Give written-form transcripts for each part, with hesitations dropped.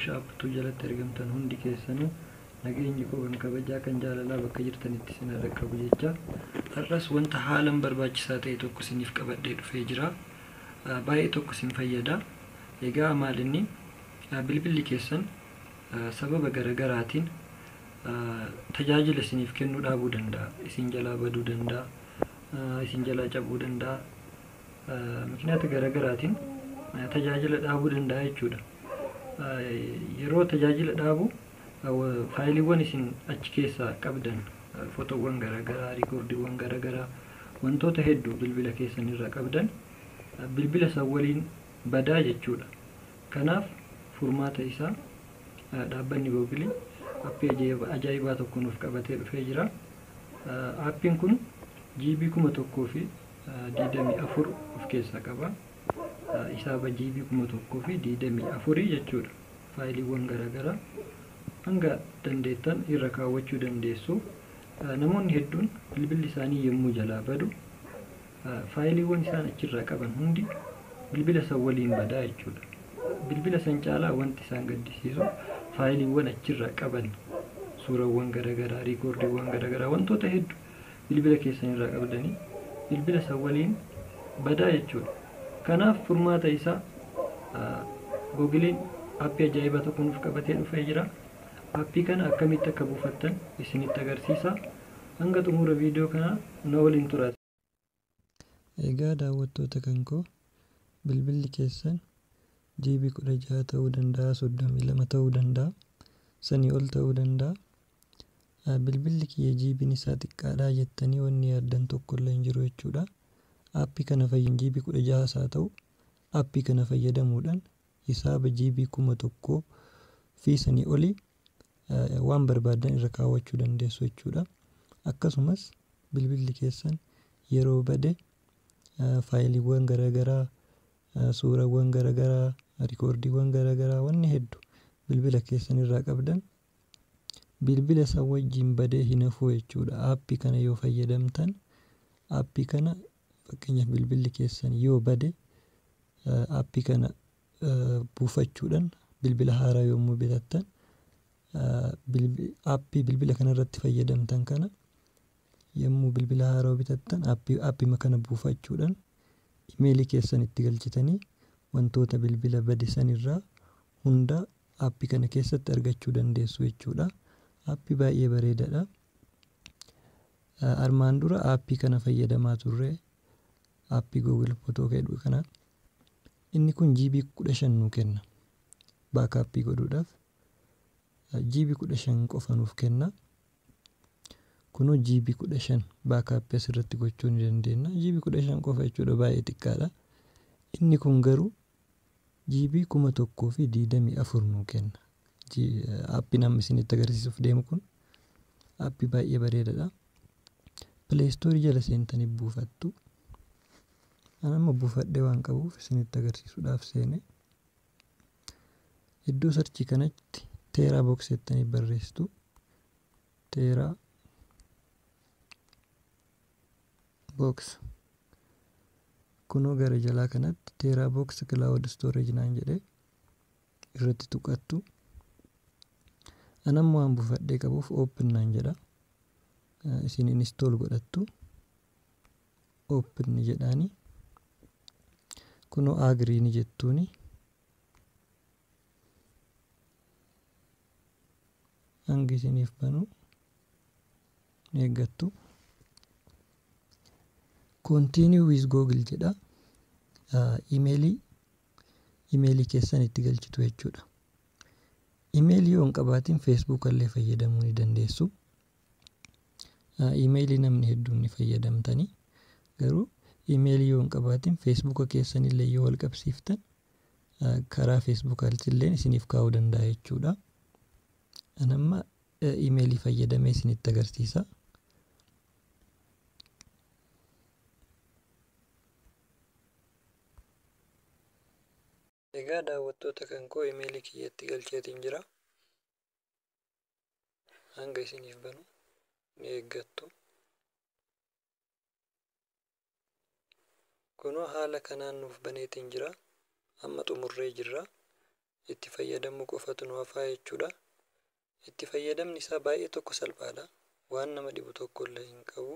shaabbutu jalatti argamtan hundi keessanuu nageenyi koo kan kabajaa kan jaalalaa bakka jirtanitti isin dhaqqabu jecha har'as wanta haalan barbaachisaa ta'e tokko isiniif qabadhee dhufee jira. Baay'ee tokko isin fayyada. Egaa maalinni bilbilli keessan sababa garaagaraatiin tajaajila isiniif kennuu dhaabuu danda'a. Isin jalaa baduu danda'a. Isin jalaa cabuu danda'a. Mikinaata garaagaraatiin tajaajila dhaabuu danda'a jechuudha. Yeroo tajaajila dhaabu faayiliiwwan isin achi keessaa qabdan fotoowwan garaagaraa, riikoordiiwwan garaagaraa wantoota hedduu bilbila keessan irraa qabdan bilbila san waliin badaa jechuudha. Kanaaf furmaata isaa dhaabbanni Google aappii ajaa'ibaa tokko nuuf qabatee dhufee jira. Aappiin kun GB 1024 of keessaa qaba. Isaaba GB 1024 jechuudha. Faayiliiwwan garaagaraa hanga dandeettan irra kaawwachuu dandeessu. Namoonni hedduun bilbilli isaanii yommuu jalaa badu faayiliiwwan isaan achirraa qaban hundi bilbila san waliin badaa jechuudha. Bilbila san caalaa wanti isaan gaddisiisu faayiliiwwan achirraa qaban suurawwan garaagaraa, riikoordiiwwan garaagaraa wantoota hedduu bilbila keessan irraa qabdanii bilbila san waliin badaa jechuudha. Kanaaf furmaata isaa Googleen aappii ajaa'ibaa tokko nuuf qabatee dhufee jira. Aappii kana akkamitti akka buufattan isinitti agarsiisa. Hanga xumura viidiyoo kanaa na waliin turaa. Egaa daawwattoota kan koo bilbilli keessan GB 16 ta'uu danda'a, 32 ta'uu danda'a, sanii ol ta'uu danda'a. Bilbilli kiyya GB'n isaa xiqqaadhaa jettanii wanni yaaddan tokko illee hin jiru jechuudha. Aappii kana fayyadamuun GB 16 haa ta'u aappii kana fayyadamuudhaan hisaaba GB 1000 fi sanii olii waan barbaadan irra kaawwachuu dandeessu jechuudha. Akkasumas bilbilli keessan yeroo bade faayiliiwwan garaagaraa, suurawwan garaagaraa, riikoordiiwwan garaagaraa wanni hedduu bilbila keessan irraa qabdan bilbila san wajjin badee hin hafu jechuudha. Aappii kana yoo fayyadamtan aappii kana fakkeenyaaf bilbilli keessan yoo bade aappii kana buufachuudhaan bilbila haaraa yommuu bitattan aappii bilbila kanarratti fayyadamtan kana yommuu bilbila haaraa bitattan aappii kana buufachuudhaan imeelii keessan itti galchitanii wantoota bilbila bade sanirraa hunda aappii kana keessatti argachuu dandeessu jechuudha. Aappii baay'ee bareedaadha. Armaan dura aappii kana fayyadamaa turre. Aappii Google Photo jedhu kana. Inni kun GB 15 nu kenna. Baakaappii godhuudhaaf GB 15 qofa nuuf kenna. Kunoo GB 15 baakaappii asirratti gochuu ni dandeenya. GB 15 qofa jechuudha baay'ee xiqqaadha. Inni kun garuu GB 1024 nu kenna. Aappiin amma isinitti agarsiisuuf deemu kun aappii baay'ee bareedaadha. Play Store jala seentanii buufattu. Ani amma buufadhee waan qabuuf isinitti agarsiisuudhaaf seene. Iddoo sarchii kanatti teeraa box jettanii barreessitu. Teeraa box. Kunoo gara jalaa kanatti teeraa box cloud storage naan jedhee irratti tuqattu. Ani amma waan buufadhee qabuuf open naan jedha. Isin install godhattu. Open jedhaani. Kunoo agree ni jettuuni. Hanga isiniif banu ni eeggattu. Continue with Google jedha. Imeelii keessan itti galchitu jechuudha. Imeelii yoo hin qabaatin Facebook illee fayyadamuu ni dandeessu. Imeelii namni hedduun ni fayyadamtanii garuu imeelii yoo hin qabaatin Facebook keessan illee yoo wal qabsiiftan karaa Facebook illee isiniif kaa'uu danda'a jechuudha. Ani amma imeelii fayyadamee isinitti agarsiisa. Egaa daawwattoota kan koo imeelii kiyyatti galcheetiin jira. Hanga isiniif banu ni eeggattu. Kunoo haala kanaan nuuf baneetiin jira. Amma xumurree jirra. itti fayyadamuu qofatu nu hafaa jechuudha. Itti fayyadamni isaa baay'ee tokko salphaadha. Waan nama dhibu tokko illee hin qabu.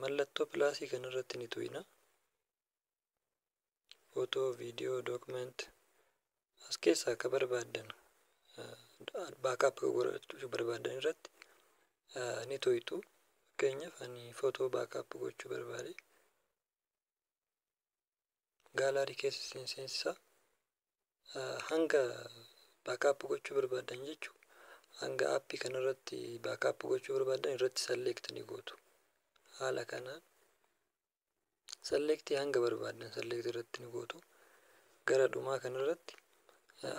Mallattoo pilaasii kanarratti ni tuqna. Footoo, viidiyoo, dookument as keessaa akka barbaaddan baakaap godhachuu barbaadan irratti ni tuqxu. Fakkeenyaaf ani footoo baakaap gochuu barbaade gaalaarii keessa seensisaa. Hanga baakaap gochuu barbaadan jechuun hanga aappii kanarratti baakaap gochuu barbaadan irratti select ni gootu. Haala kanaan select hanga barbaadan select irratti ni gootu. Gara dhumaa kanarratti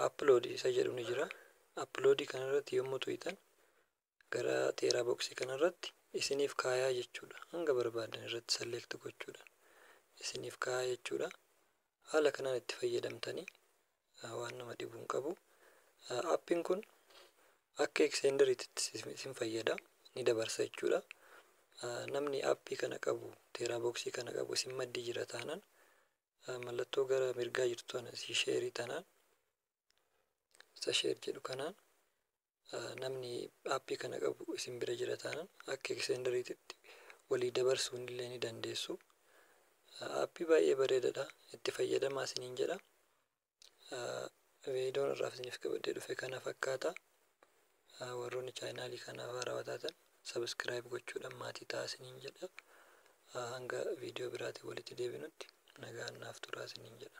upload isa jedhu ni jira. Upload kanarratti yommuu tuqxan gara teeraa boksii kanarratti isiniif kaayaa jechuudha. Hanga barbaadan irratti select gochuudhaan isiniif kaayaa jechuudha. Haala kanaan itti fayyadamtanii waan nama dhibu hin qabu. Aappiin kun akka extenderiitti isin fayyada, ni dabarsa jechuudha. Namni aappii kana qabu, teeraa boksii kana qabu isin maddii jira taanaan mallattoo gara mirgaa jirtu kana si sheerii taanaan isa sheer jedhu kanaan namni aappii kana qabu isin bira jira taanaan akka extenderiitti walii dabarsuun illee ni dandeessu. Aappii baay'ee bareedaadha. Itti fayyadamaa isiniin jedha. Viidiyoon irraaf isiniif qabadee dhufe kana fakkaata. Warroonni chaanaalii kanaaf haarawaa taatan sabskiraayib gochuudhaan maatii ta'aa isiniin jedha. Hanga viidiyoo biraatiin walitti deebinutti nagaan naaf turaa isiniin jedha.